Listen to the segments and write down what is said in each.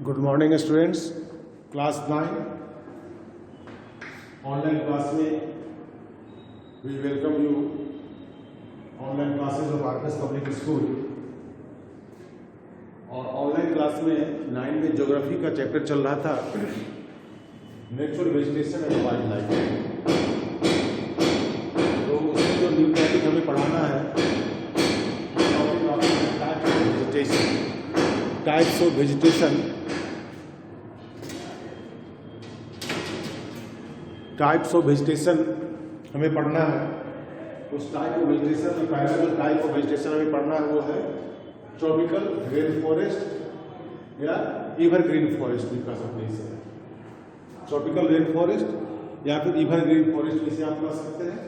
Good morning students, class 9 online class में we welcome you. Online classes of RPS public school और online class में 9 में geography का chapter चल रहा था, natural vegetation and wildlife. तो उसमें जो न्यू टॉपिक हमें पढ़ाना है, types of vegetation. Types of vegetation हमें पढ़ना है। उस टाइप ऑफ वेजिटेशन में पहला जो टाइप ऑफ वेजिटेशन हमें पढ़ना है वो है ट्रॉपिकल रेन फॉरेस्ट या एवरग्रीन फॉरेस्ट भी कह सकते हैं इसे। ट्रॉपिकल रेन फॉरेस्ट या फिर एवरग्रीन फॉरेस्ट इसे आप कह सकते हैं।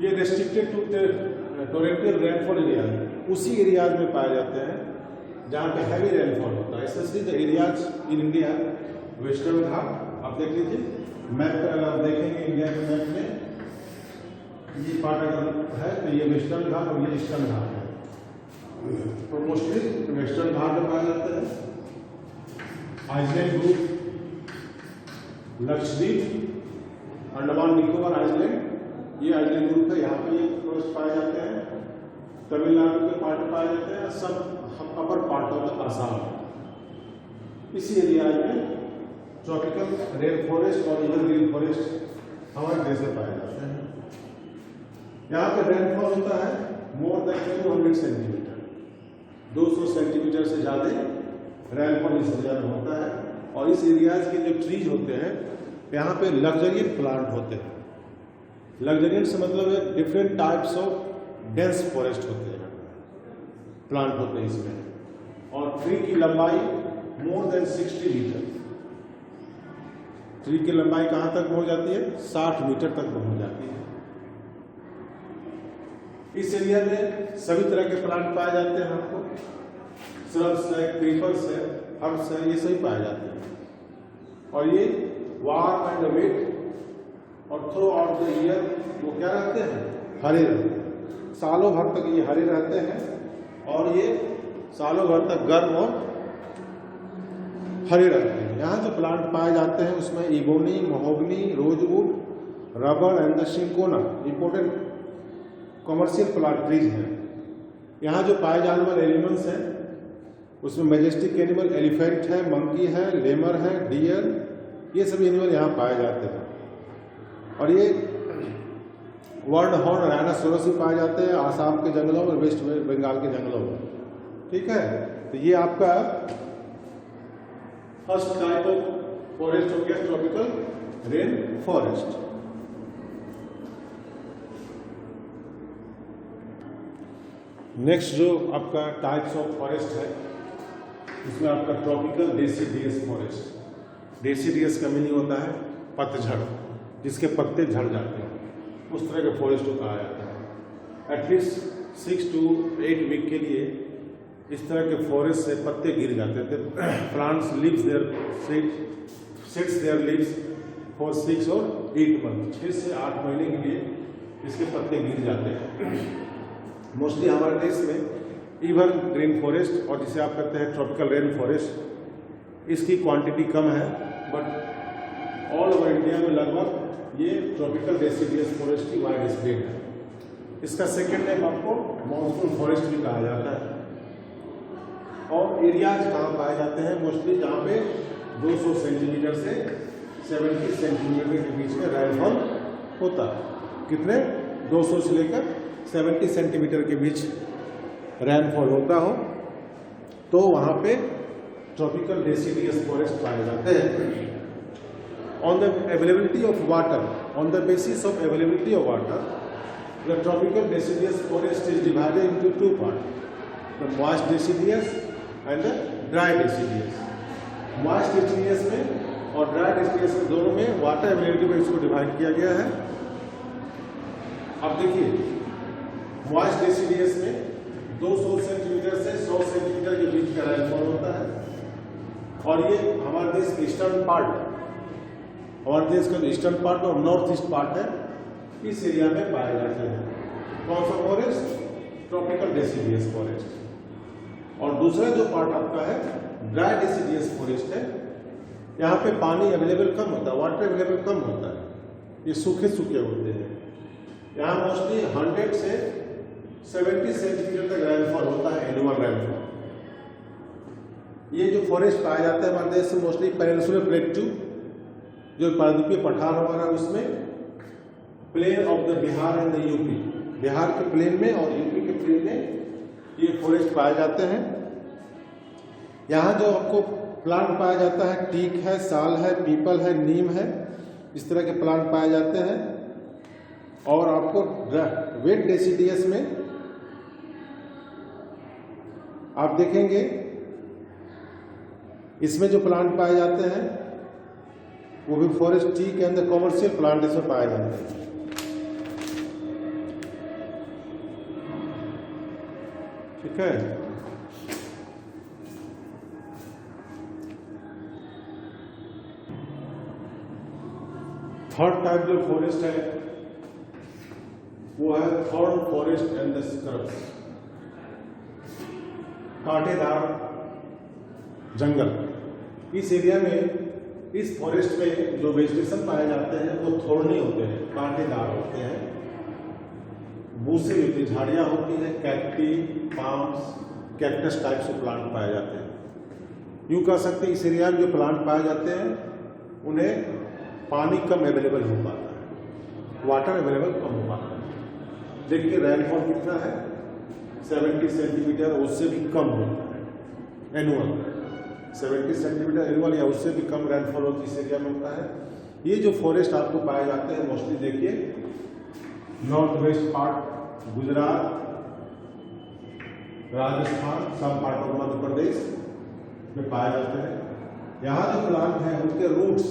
ये रेस्ट्रिक्टेड टू टोरेंटियल रेनफॉल एरिया, उसी एरियाज में पाए जाते हैं जहाँ पे हैवी रेनफॉल होता है। Specially the areas in India, western Ghat. आप देख लीजिए मैप पर, अगर आप देखेंगे इंडिया के मैप में ये पार्ट अगर है तो ये वेस्टर्न घाट और ये ईस्टर्न घाट है। तो मोस्टली वेस्टर्न घाट में पाए जाते हैं। Island group, Lakshadweep, Andaman Nicobar island, ये आइसलैंड ग्रुप है, यहाँ पे ये फॉरेस्ट पाए जाते हैं। तमिलनाडु के पार्ट पाए जाते हैं, सब अपर पार्ट ऑफ आसाम। इसी एरिया में ट्रॉपिकल रेन फॉरेस्ट और एवरग्रीन फॉरेस्ट हमारे देश में पाए जाते हैं। यहाँ पे रेनफॉल होता है मोर देन 200 सेंटीमीटर, 200 सेंटीमीटर से ज़्यादा रेनफॉल इस एरिया में होता है। और इस एरियाज के जो ट्रीज होते हैं, यहाँ पे लग्जरियंट प्लांट होते हैं। लग्जरियंट से मतलब है different types of dense forest होते हैं, प्लांट होते हैं इसमें। और ट्री की लंबाई मोर देन 60 मीटर। ट्री की लंबाई कहां तक पहुंच जाती है? 60 मीटर तक पहुंच जाती है। इस एरिया में सभी तरह के प्लांट पाए जाते हैं। आपको श्रब्स है, क्रीपर्स है, हर्ब्स है, ये सभी पाए जाते हैं। और ये वार्म एंड वेट और थ्रू आउट द ईयर वो क्या रहते हैं? हरे रहते हैं। सालों भर तक ये हरे रहते हैं और ये सालों भर तक गर्म और हरे रहते हैं। यहाँ जो प्लांट पाए जाते हैं उसमें ebony, mahogany, rosewood, rubber and the cinchona important commercial plant trees हैं। यहाँ जो पाए जाने वाले एनिमल्स हैं उसमें मैजेस्टिक एनिमल एलिफेंट है, मंकी है, लेमर है, डियर, ये सभी एनिमल यहाँ पाए जाते हैं। और ये वर्ल्ड हॉर्न राइनोसोरस भी पाए जाते हैं आसाम के जंगलों और वेस्ट बंगाल के जंगलों में। ठीक है, तो ये आपका फर्स्ट टाइप ऑफ फॉरेस्ट हो गया ट्रॉपिकल रेन फॉरेस्ट। नेक्स्ट जो आपका टाइप्स ऑफ फॉरेस्ट है उसमें आपका ट्रॉपिकल डेसिडियस फॉरेस्ट। डेसिडियस का मीनिंग होता है पतझड़, जिसके पत्ते झड़ जाते हैं, उस तरह के फॉरेस्ट को कहा जाता है। एटलीस्ट 6 to 8 वीक के लिए इस तरह के फॉरेस्ट से पत्ते गिर जाते थे। Plants leaves their sets their leaves for 6 or 8 month, 6 से 8 महीने के लिए इसके पत्ते गिर जाते हैं। मोस्टली हमारे देश में एवर ग्रीन फॉरेस्ट और जिसे आप कहते हैं ट्रॉपिकल रेन फॉरेस्ट, इसकी क्वांटिटी कम है, बट ऑल ओवर इंडिया में लगभग ये ट्रॉपिकल डेसिडियस फॉरेस्ट की वाइड स्प्रेड है। इसका सेकेंड नेम आपको मॉनसून फॉरेस्ट भी कहा जाता है। और एरियाज कहाँ पाए जाते हैं? मोस्टली जहाँ पे 200 सेंटीमीटर से 70 सेंटीमीटर के बीच में रेनफॉल होता है। कितने? 200 से लेकर 70 सेंटीमीटर के बीच रेनफॉल होता हो तो वहाँ पे ट्रॉपिकल डेसिडियस फॉरेस्ट पाए जाते हैं। On the availability of water, on the basis of availability of water, the tropical deciduous forest is divided into two parts: the moist deciduous and the dry deciduous. Moist deciduous में और dry deciduous में दोनों में water availability में इसको divide किया गया है। अब देखिए, moist deciduous में 200 सेंटीमीटर से 100 सेंटीमीटर के बीच का रेनफॉल होता है। और ये हमारे देश के ईस्टर्न पार्ट, हमारे देश का ईस्टर्न पार्ट और नॉर्थ ईस्ट पार्ट है, इस एरिया में पाए जाते हैं। कौन सा फॉरेस्ट? Tropical deciduous forest. और दूसरा जो पार्ट आपका है ड्राई डेसिडियस फॉरेस्ट है। यहाँ पे पानी अवेलेबल कम होता है, वाटर अवेलेबल कम होता है, ये सूखे सूखे होते हैं। यहाँ मोस्टली 100 से 70 सेंटीमीटर तक रेनफॉल होता है, एनुअल रेनफॉल। ये जो फॉरेस्ट पाया जाता है हमारे देश में मोस्टली पेनिनसुलर प्लेटू, जो प्रायद्वीपीय पठार हमारा, उसमें plain of the Bihar and the UP, Bihar के प्लेन में और यूपी के प्लेन में ये फॉरेस्ट पाए जाते हैं। यहाँ जो आपको प्लांट पाया जाता है, टीक है, साल है, पीपल है, नीम है, इस तरह के प्लांट पाए जाते हैं। और आपको वेट डेसिडियस में आप देखेंगे इसमें जो प्लांट पाए जाते हैं वो भी forest teak and the commercial plant इसमें पाए जाते हैं। ठीक है। थर्ड टाइप जो फॉरेस्ट है वो है thorn forest and the scrubs, कांटेदार जंगल। इस एरिया में, इस फॉरेस्ट में जो वेजिटेशन पाए जाते हैं वो थोड़ने होते हैं, कांटेदार होते हैं, बूसे होती, झाड़ियाँ होती हैं, कैक्टी, पाम्स, कैक्टस टाइप से प्लांट पाए जाते हैं। यूँ कह सकते हैं इस एरिया में जो प्लांट पाए जाते हैं उन्हें पानी कम अवेलेबल हो पाता है, वाटर अवेलेबल कम हो पाता है। देखिए रेनफॉल कितना है, 70 सेंटीमीटर, उससे भी कम होता है एनुअल, 70 सेंटीमीटर एनुअल या उससे भी कम रेनफॉल होती इस एरिया में होता है। ये जो फॉरेस्ट आपको पाए जाते हैं मोस्टली देखिए north west part Gujarat, Rajasthan, सब पार्ट ऑफ मध्य प्रदेश में पाए जाते हैं। यहाँ जो प्लांट हैं उनके रूट्स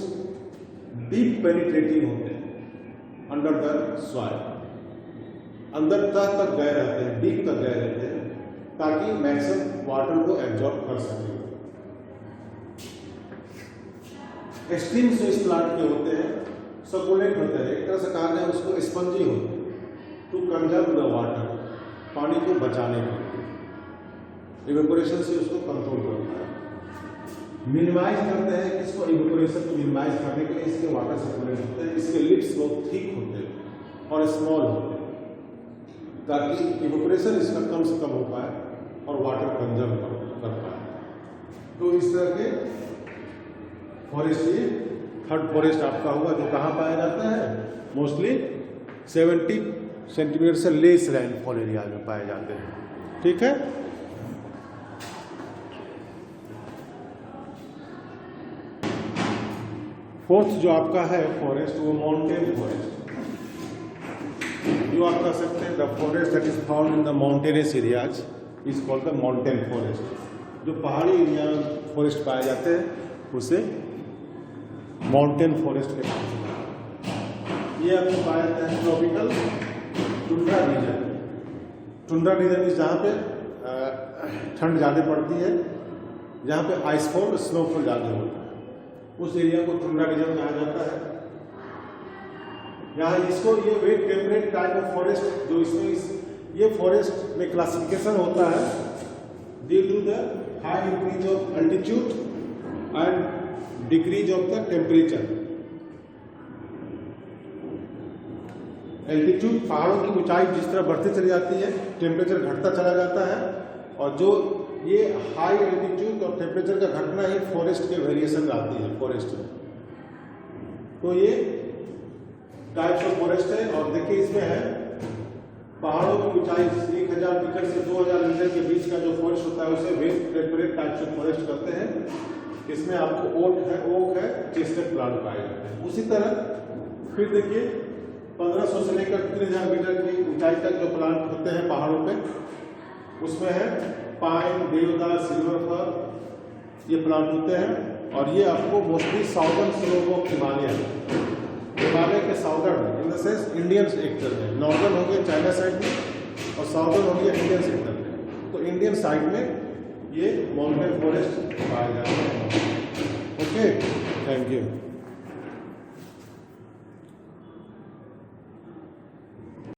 डीप पेनिट्रेटिंग होते हैं अंडर द सॉइल, अंदर तक गए रहते हैं, डीप तक गए रहते हैं, ताकि मैक्सिमम वाटर को एब्जॉर्ब कर सके। स्ट्रीम्स जो इस प्लांट के होते हैं सर्कुलेट होते हैं, एक तरह से कहा जाए उसको स्पंजी होते हैं, टू कंजर्व द वाटर, पानी को बचाने के लिए, इवेपोरेशन से उसको कंट्रोल करता है। मिनिमाइज करते हैं किसको, इवेपोरेशन को मिनिमाइज करने के लिए इसके वाटर सर्कुलेट होते हैं, इसके लिप्स बहुत थिक होते हैं और स्मॉल होते हैं, ताकि इवेपोरेशन इसका कम से कम हो पाए और वाटर कंजर्व कर पाए। तो इस तरह के फॉरेस्ट, ये थर्ड फॉरेस्ट आपका हुआ जो कहाँ पाया जाता है, मोस्टली 70 सेंटीमीटर से लेस रेनफॉल एरिया में पाए जाते हैं। ठीक है। फोर्थ जो आपका है फॉरेस्ट वो माउंटेन फॉरेस्ट, जो आप कह सकते हैं the forest that is found in the mountainous areas is called the mountain forest. जो पहाड़ी एरिया में फॉरेस्ट पाए जाते हैं उसे माउंटेन फॉरेस्ट के नाम से। ये आपको पाया जाता है tropical tundra region. Tundra region में जहाँ पे ठंड ज़्यादा पड़ती है, जहाँ पे आइसफॉल, स्नोफॉल ज़्यादा होता है, उस एरिया को टुंड्रा रीजन कहा जाता है। यहाँ इसको ये wet temperate type of forest जो इसमें ये फॉरेस्ट में क्लासिफिकेशन होता है due to the high increase of altitude and decrease of the temperature. Altitude, पहाड़ों की ऊंचाई जिस तरह बढ़ती चली जाती है टेम्परेचर घटता चला जाता है, और जो ये हाई एल्टीट्यूड और टेम्परेचर का घटना ही फॉरेस्ट के वेरिएशन आती है फॉरेस्ट में। तो ये टाइप्स ऑफ फॉरेस्ट है। और देखिए इसमें है पहाड़ों की ऊंचाई 1000 मीटर से 2000 मीटर के बीच का जो फॉरेस्ट होता है उसे wet temperate types of forest कहते हैं। इसमें आपको ओक है, चेस्टनट प्लांट पाए जाते हैं। उसी तरह फिर देखिए 1500 से लेकर 3000 मीटर की ऊंचाई तक जो प्लांट होते हैं पहाड़ों पे, उसमें है पाइन, देवदार, सिल्वर फर, ये प्लांट होते हैं। और ये आपको mostly southern slope of Himalaya के southern in the sense Indian sector में, नॉर्दर्न हो गया चाइना साइड में और साउदर्न हो गया इंडियन सेक्टर में। तो इंडियन साइड में ये माउंटेन फॉरेस्ट पाए जाते हैं। Okay, thank you.